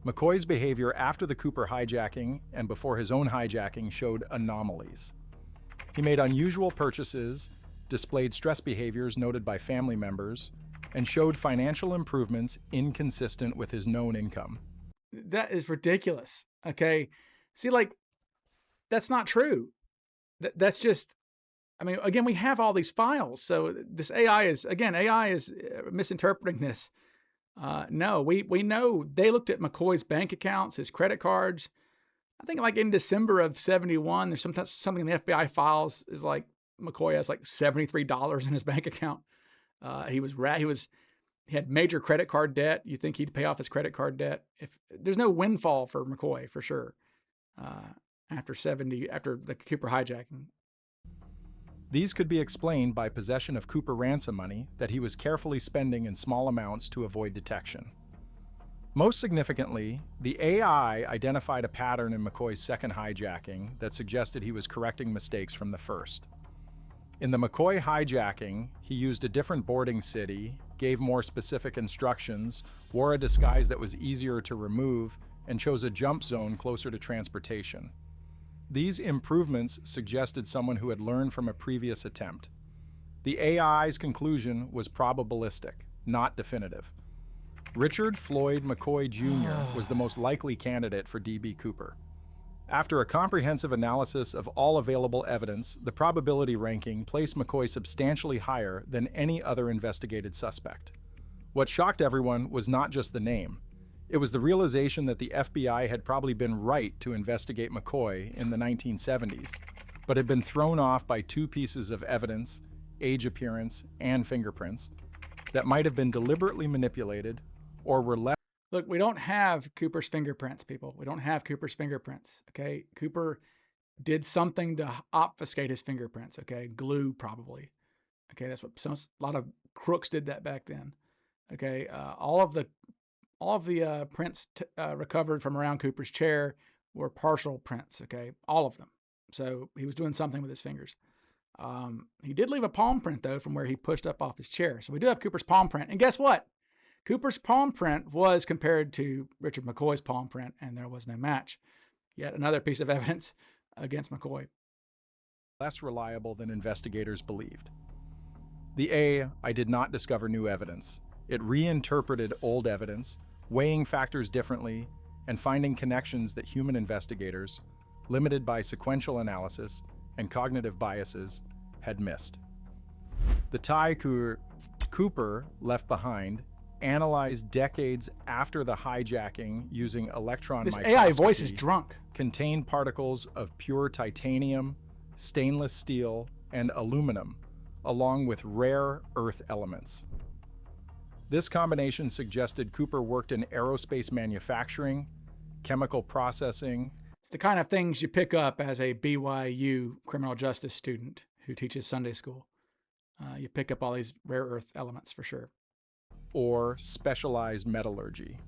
S2: McCoy's behavior after the Cooper hijacking and before his own hijacking showed anomalies. He made unusual purchases, displayed stress behaviors noted by family members, and showed financial improvements inconsistent with his known income.
S1: That is ridiculous. Okay. See, like, that's not true. That's just, I mean, again, we have all these files. So this AI is misinterpreting this. No, we know they looked at McCoy's bank accounts, his credit cards. I think like in December of 71, there's something in the FBI files is like McCoy has like $73 in his bank account. He had major credit card debt. You think he'd pay off his credit card debt? If there's no windfall for McCoy for sure. After the Cooper hijacking.
S2: These could be explained by possession of Cooper ransom money that he was carefully spending in small amounts to avoid detection. Most significantly, the AI identified a pattern in McCoy's second hijacking that suggested he was correcting mistakes from the first. In the McCoy hijacking, he used a different boarding city, gave more specific instructions, wore a disguise that was easier to remove, and chose a jump zone closer to transportation. These improvements suggested someone who had learned from a previous attempt. The AI's conclusion was probabilistic, not definitive. Richard Floyd McCoy Jr. was the most likely candidate for DB Cooper. After a comprehensive analysis of all available evidence, the probability ranking placed McCoy substantially higher than any other investigated suspect. What shocked everyone was not just the name. It was the realization that the FBI had probably been right to investigate McCoy in the 1970s, but had been thrown off by two pieces of evidence, age appearance, and fingerprints, that might have been deliberately manipulated or were left.
S1: Look, we don't have Cooper's fingerprints, people. We don't have Cooper's fingerprints, okay? Cooper did something to obfuscate his fingerprints, okay? Glue, probably. Okay, that's what a lot of crooks did that back then. Okay, all of the prints recovered from around Cooper's chair were partial prints, okay? All of them. So he was doing something with his fingers. He did leave a palm print, though, from where he pushed up off his chair. So we do have Cooper's palm print. And guess what? Cooper's palm print was compared to Richard McCoy's palm print, and there was no match. Yet another piece of evidence against McCoy.
S2: Less reliable than investigators believed. The AI did not discover new evidence. It reinterpreted old evidence, weighing factors differently, and finding connections that human investigators, limited by sequential analysis and cognitive biases, had missed. The tie Cooper left behind, analyzed decades after the hijacking using electron microscopy.
S1: This AI voice is drunk.
S2: Contained particles of pure titanium, stainless steel, and aluminum, along with rare earth elements. This combination suggested Cooper worked in aerospace manufacturing, chemical processing,
S1: It's the kind of things you pick up as a BYU criminal justice student who teaches Sunday school. You pick up all these rare earth elements for sure.
S2: Or specialized metallurgy.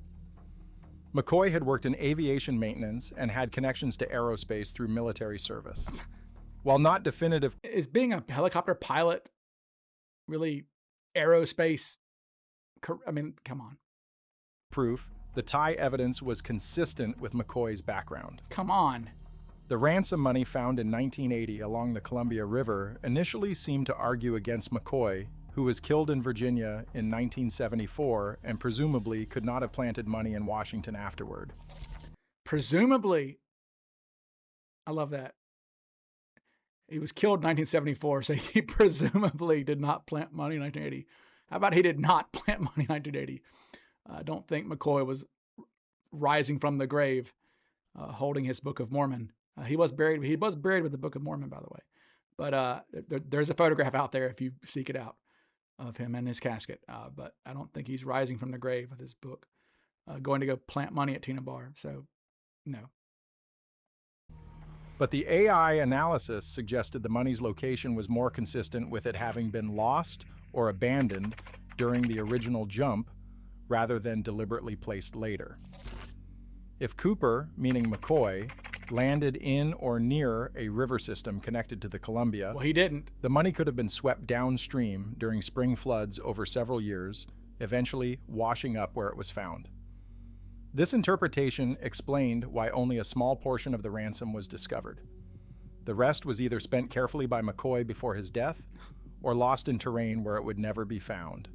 S2: McCoy had worked in aviation maintenance and had connections to aerospace through military service. While not definitive,
S1: Is being a helicopter pilot really aerospace? I mean, come on.
S2: proof, the tie evidence was consistent with McCoy's background.
S1: Come on.
S2: The ransom money found in 1980 along the Columbia River initially seemed to argue against McCoy, who was killed in Virginia in 1974 and presumably could not have planted money in Washington afterward.
S1: Presumably. I love that. He was killed in 1974, so he presumably did not plant money in 1980. How about he did not plant money in 1980? I don't think McCoy was rising from the grave, holding his Book of Mormon. He was buried. He was buried with the Book of Mormon, by the way. But there's a photograph out there if you seek it out of him and his casket. But I don't think he's rising from the grave with his book, going to go plant money at Tina Bar. So, no.
S2: But the AI analysis suggested the money's location was more consistent with it having been lost or abandoned during the original jump rather than deliberately placed later. If Cooper, meaning McCoy, landed in or near a river system connected to the Columbia,
S1: Well, he didn't.
S2: the money could have been swept downstream during spring floods over several years, eventually washing up where it was found. This interpretation explained why only a small portion of the ransom was discovered. The rest was either spent carefully by McCoy before his death or lost in terrain where it would never be found.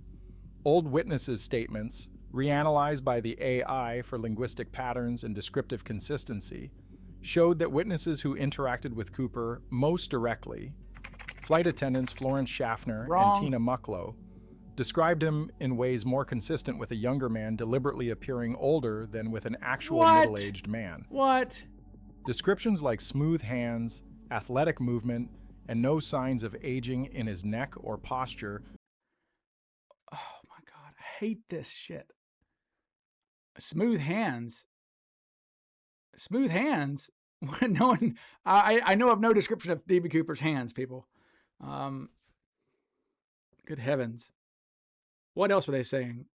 S2: Old witnesses' statements, reanalyzed by the AI for linguistic patterns and descriptive consistency, showed that witnesses who interacted with Cooper most directly, flight attendants Florence Schaffner
S1: Wrong.
S2: and Tina Mucklow, described him in ways more consistent with a younger man deliberately appearing older than with an actual
S1: What?
S2: middle-aged man.
S1: What?
S2: Descriptions like smooth hands, athletic movement, and no signs of aging in his neck or posture.
S1: Oh my God. I hate this shit. Smooth hands. Smooth hands. No one. I know of no description of D.B. Cooper's hands, people. Good heavens. What else were they saying?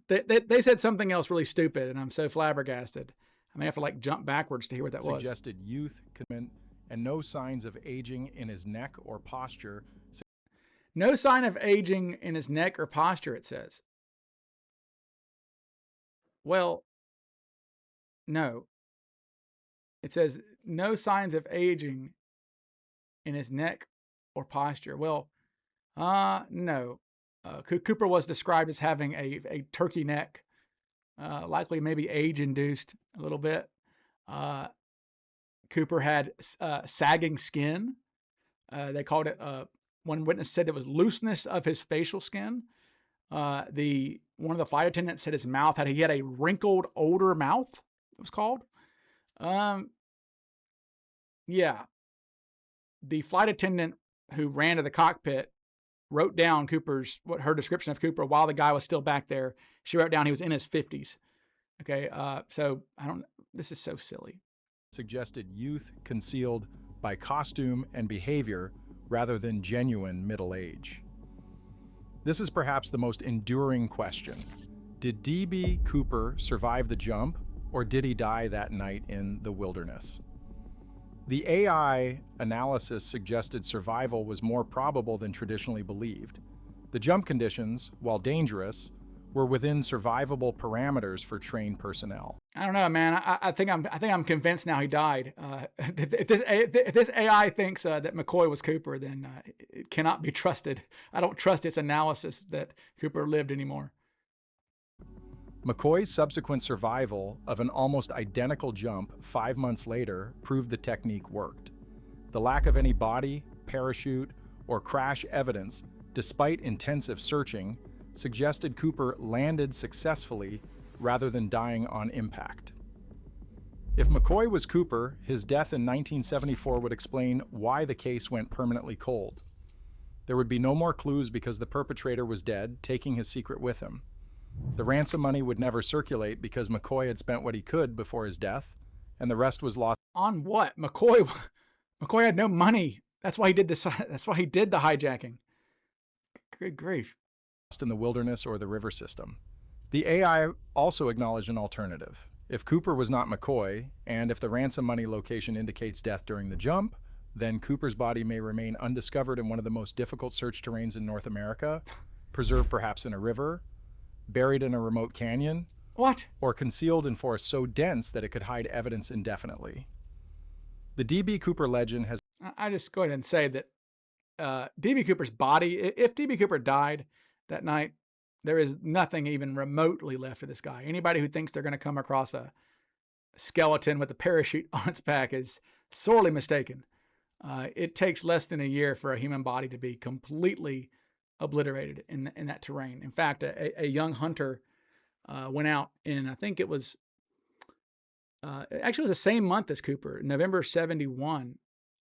S1: They said something else really stupid, and I'm so flabbergasted. I may have to like jump backwards to hear what that was.
S2: Suggested youth, commitment, and no signs of aging in his neck or posture.
S1: No sign of aging in his neck or posture, it says. Well, no. It says no signs of aging in his neck or posture. Well, no. Cooper was described as having a turkey neck, likely maybe age-induced a little bit. Cooper had sagging skin. They called it, one witness said it was looseness of his facial skin. One of the flight attendants said his mouth he had a wrinkled older mouth, it was called. Yeah. The flight attendant who ran to the cockpit wrote down her description of Cooper while the guy was still back there. She wrote down he was in his 50s. Okay. So this is so silly.
S2: Suggested youth concealed by costume and behavior rather than genuine middle age. This is perhaps the most enduring question. Did D.B. Cooper survive the jump, or did he die that night in the wilderness? The AI analysis suggested survival was more probable than traditionally believed. The jump conditions, while dangerous, were within survivable parameters for trained personnel.
S1: I don't know, man. I think I'm convinced now he died. If this AI thinks that McCoy was Cooper, then it cannot be trusted. I don't trust its analysis that Cooper lived anymore.
S2: McCoy's subsequent survival of an almost identical jump 5 months later proved the technique worked. The lack of any body, parachute, or crash evidence, despite intensive searching, suggested Cooper landed successfully rather than dying on impact. If McCoy was Cooper, his death in 1974 would explain why the case went permanently cold. There would be no more clues because the perpetrator was dead, taking his secret with him. The ransom money would never circulate because McCoy had spent what he could before his death, and the rest was lost
S1: On what? McCoy had no money. That's why he did this. That's why he did the hijacking. Good grief.
S2: in the wilderness or the river system. The AI also acknowledged an alternative. If Cooper was not McCoy, and if the ransom money location indicates death during the jump, then Cooper's body may remain undiscovered in one of the most difficult search terrains in North America, preserved perhaps in a river, buried in a remote canyon,
S1: What?
S2: or concealed in forest so dense that it could hide evidence indefinitely. The D.B. Cooper legend has
S1: I just go ahead and say that D.B. Cooper's body, if D.B. Cooper died that night, there is nothing even remotely left of this guy. Anybody who thinks they're going to come across a skeleton with a parachute on its back is sorely mistaken. It takes less than a year for a human body to be completely obliterated in that terrain. In fact, a young hunter went out in, I think it was, actually it was the same month as Cooper, November 71.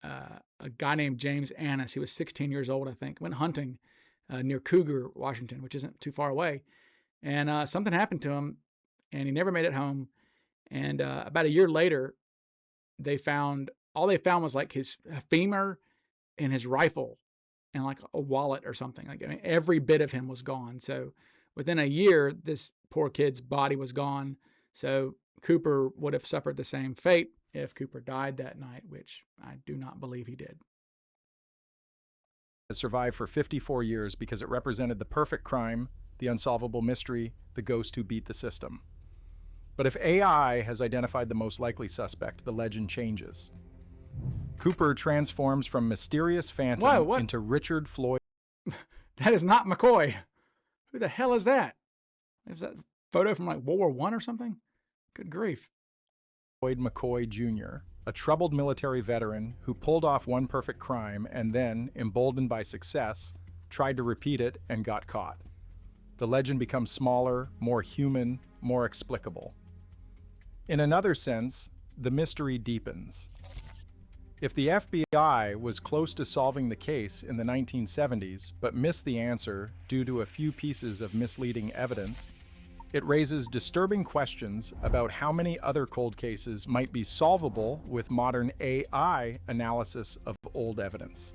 S1: A guy named James Annis, he was 16 years old, I think, went hunting near Cougar, Washington, which isn't too far away. And something happened to him, and he never made it home. And about a year later, all they found was like his femur and his rifle and like a wallet or something. Like, I mean, every bit of him was gone. So within a year, this poor kid's body was gone. So Cooper would have suffered the same fate if Cooper died that night, which I do not believe he did.
S2: has survived for 54 years because it represented the perfect crime, the unsolvable mystery, the ghost who beat the system. But if AI has identified the most likely suspect, the legend changes. Cooper transforms from mysterious phantom
S1: Whoa, what?
S2: into Richard Floyd
S1: That is not McCoy. Who the hell is that? Is that a photo from like World War I or something? Good grief.
S2: McCoy Jr., a troubled military veteran who pulled off one perfect crime and then, emboldened by success, tried to repeat it and got caught. The legend becomes smaller, more human, more explicable. In another sense, the mystery deepens. If the FBI was close to solving the case in the 1970s but missed the answer due to a few pieces of misleading evidence, it raises disturbing questions about how many other cold cases might be solvable with modern AI analysis of old evidence.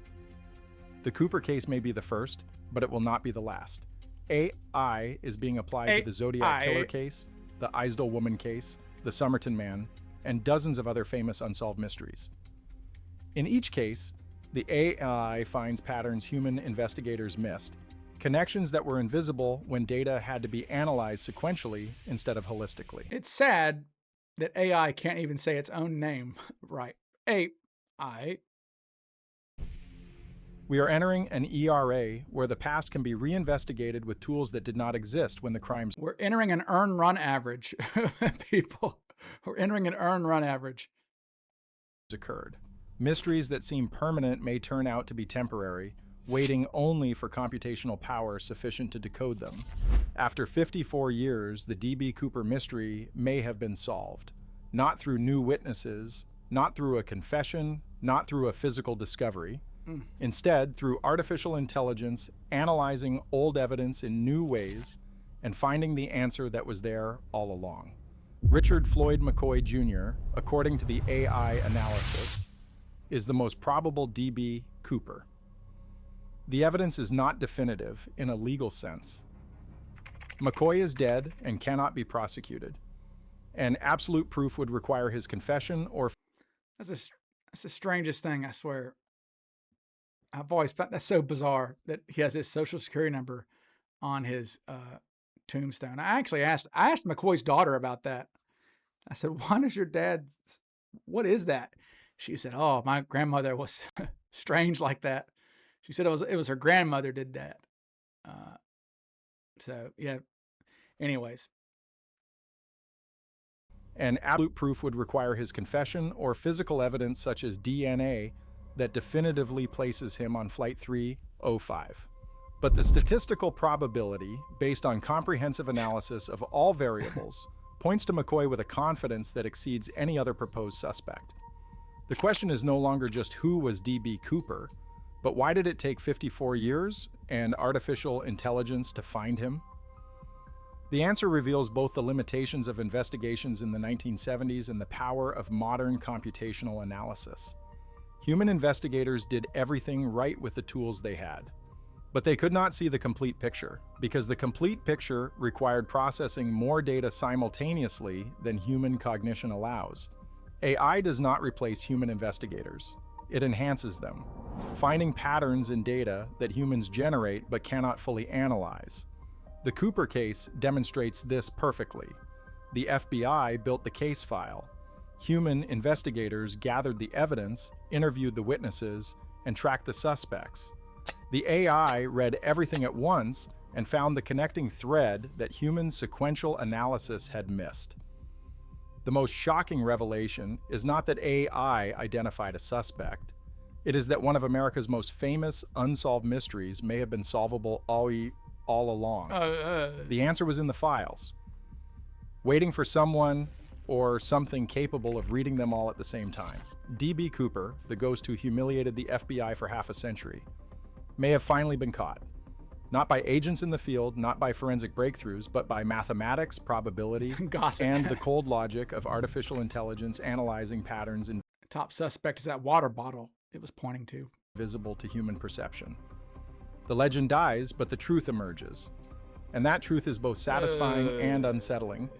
S2: The Cooper case may be the first, but it will not be the last. AI is being applied to the Zodiac Killer case, the Isdell woman case, the Somerton man, and dozens of other famous unsolved mysteries. In each case, the AI finds patterns human investigators missed, connections that were invisible when data had to be analyzed sequentially instead of holistically.
S1: It's sad that AI can't even say its own name right. AI.
S2: We are entering an ERA where the past can be reinvestigated with tools that did not exist when the crimes
S1: We're entering an earn run average, people. We're entering an earn run average.
S2: occurred. Mysteries that seem permanent may turn out to be temporary, waiting only for computational power sufficient to decode them. After 54 years, the D.B. Cooper mystery may have been solved. Not through new witnesses, not through a confession, not through a physical discovery. Instead, through artificial intelligence, analyzing old evidence in new ways, and finding the answer that was there all along. Richard Floyd McCoy Jr., according to the AI analysis, is the most probable D.B. Cooper. The evidence is not definitive in a legal sense. McCoy is dead and cannot be prosecuted, and absolute proof would require his confession or...
S1: That's the strangest thing, I swear. I've always found that's so bizarre that he has his social security number on his tombstone. I asked McCoy's daughter about that. I said, why does your dad, what is that? She said, oh, my grandmother was strange like that. She said it was her grandmother did that. So yeah, anyways.
S2: And absolute proof would require his confession or physical evidence such as DNA that definitively places him on Flight 305. But the statistical probability, based on comprehensive analysis of all variables, points to McCoy with a confidence that exceeds any other proposed suspect. The question is no longer just who was D.B. Cooper, but why did it take 54 years and artificial intelligence to find him? The answer reveals both the limitations of investigations in the 1970s and the power of modern computational analysis. Human investigators did everything right with the tools they had. But they could not see the complete picture, because the complete picture required processing more data simultaneously than human cognition allows. AI does not replace human investigators. It enhances them, finding patterns in data that humans generate but cannot fully analyze. The Cooper case demonstrates this perfectly. The FBI built the case file. Human investigators gathered the evidence, interviewed the witnesses, and tracked the suspects. The AI read everything at once and found the connecting thread that human sequential analysis had missed. The most shocking revelation is not that AI identified a suspect. It is that one of America's most famous unsolved mysteries may have been solvable all along. The answer was in the files, waiting for someone or something capable of reading them all at the same time. D.B. Cooper, the ghost who humiliated the FBI for half a century, may have finally been caught. Not by agents in the field, not by forensic breakthroughs, but by mathematics, probability, and the cold logic of artificial intelligence analyzing patterns
S1: Top suspect is that water bottle it was pointing to.
S2: Invisible to human perception. The legend dies, but the truth emerges. And that truth is both satisfying and unsettling,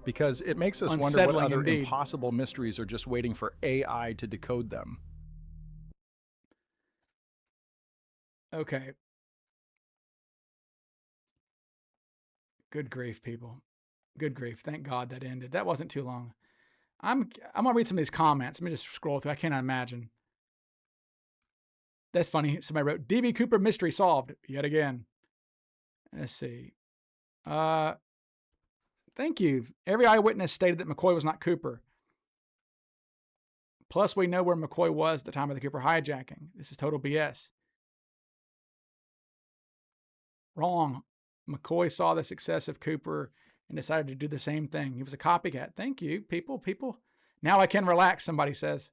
S2: because it makes us wonder what other impossible mysteries are just waiting for AI to decode them.
S1: Okay. Good grief, people. Good grief. Thank God that ended. That wasn't too long. I'm gonna read some of these comments. Let me just scroll through. I cannot imagine. That's funny. Somebody wrote, D.B. Cooper mystery solved yet again. Let's see. Thank you. Every eyewitness stated that McCoy was not Cooper. Plus, we know where McCoy was at the time of the Cooper hijacking. This is total BS. Wrong. McCoy saw the success of Cooper and decided to do the same thing. He was a copycat. Thank you, people. Now I can relax, somebody says.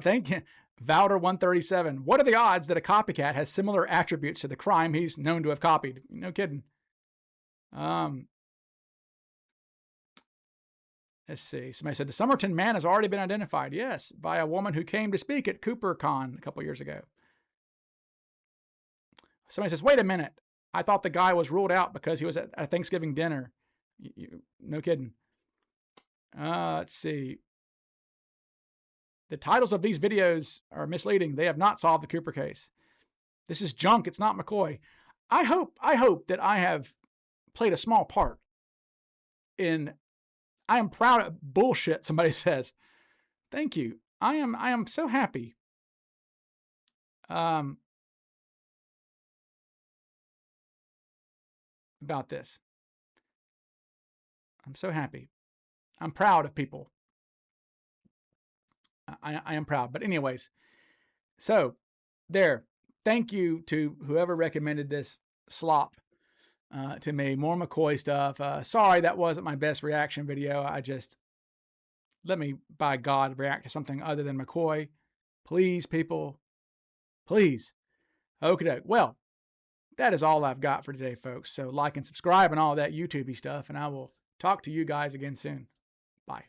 S1: Thank you. Vouter137. What are the odds that a copycat has similar attributes to the crime he's known to have copied? No kidding. Let's see. Somebody said the Somerton man has already been identified. Yes, by a woman who came to speak at CooperCon a couple years ago. Somebody says, wait a minute. I thought the guy was ruled out because he was at a Thanksgiving dinner. No kidding. Let's see. The titles of these videos are misleading. They have not solved the Cooper case. This is junk. It's not McCoy. I hope that I have played a small part in. I am proud of bullshit. Somebody says, thank you. I am so happy. About this. I'm so happy. I'm proud of people. I am proud. But anyways, so there. Thank you to whoever recommended this slop to me. More McCoy stuff. Sorry that wasn't my best reaction video. Let me, by God, react to something other than McCoy. Please, people. Please. Okay. Well, that is all I've got for today, folks. So like and subscribe and all that YouTubey stuff, and I will talk to you guys again soon. Bye.